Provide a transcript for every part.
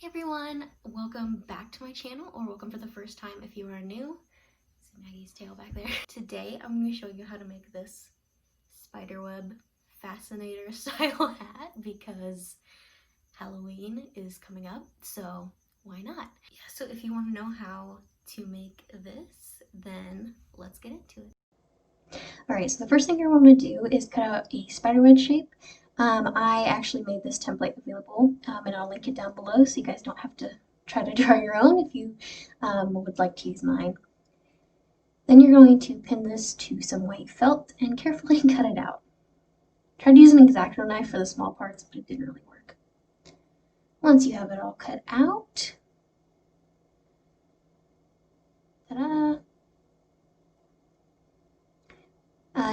Everyone, welcome back to my channel, or welcome for the first time if you are new. See Maggie's tail back there. Today I'm going to show you how to make this Spiderweb Fascinator style hat because Halloween is coming up, so why not? Yeah, so if you want to know how to make this, then let's get into it. Alright, so the first thing you're going to do is cut out a spiderweb shape. I actually made this template available, and I'll link it down below so you guys don't have to try to draw your own if you would like to use mine. Then you're going to pin this to some white felt and carefully cut it out. Tried to use an X-Acto knife for the small parts, but it didn't really work. Once you have it all cut out, ta-da!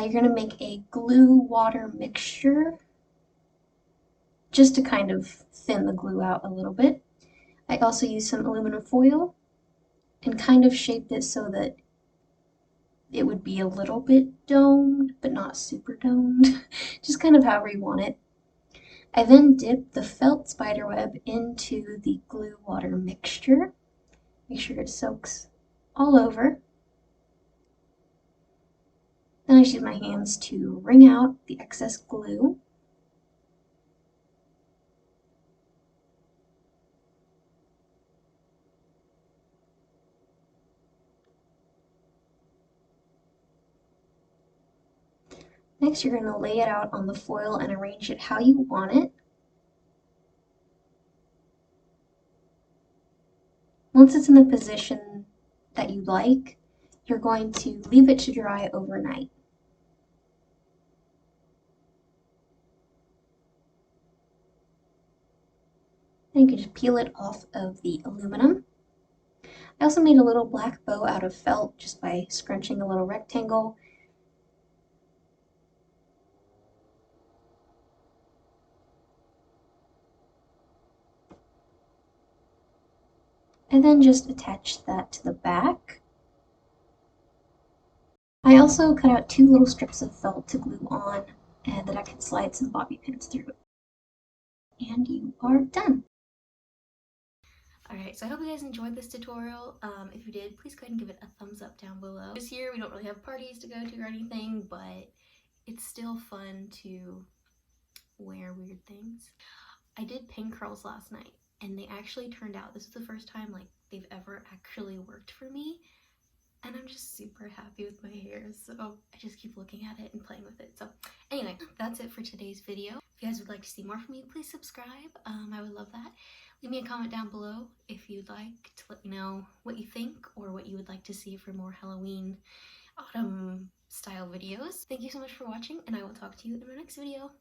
You're going to make a glue water mixture just to kind of thin the glue out a little bit. I also used some aluminum foil and kind of shaped it so that it would be a little bit domed, but not super domed, just kind of however you want it. I then dipped the felt spiderweb into the glue water mixture. Make sure it soaks all over. Then I just use my hands to wring out the excess glue. Next, you're going to lay it out on the foil and arrange it how you want it. Once it's in the position that you like, you're going to leave it to dry overnight. Then you can just peel it off of the aluminum. I also made a little black bow out of felt just by scrunching a little rectangle. And then just attach that to the back. I also cut out two little strips of felt to glue on and that I could slide some bobby pins through. And you are done. Alright, so I hope you guys enjoyed this tutorial. If you did, please go ahead and give it a thumbs up down below. This year we don't really have parties to go to or anything, but it's still fun to wear weird things. I did pin curls last night and they actually turned out, this is the first time like they've ever actually worked for me, and I'm just super happy with my hair, so I just keep looking at it and playing with it. So anyway, that's it for today's video. If you guys would like to see more from me, please subscribe. I would love that. Leave me a comment down below if you'd like to let me know what you think or what you would like to see for more Halloween autumn style videos. Thank you so much for watching, and I will talk to you in my next video.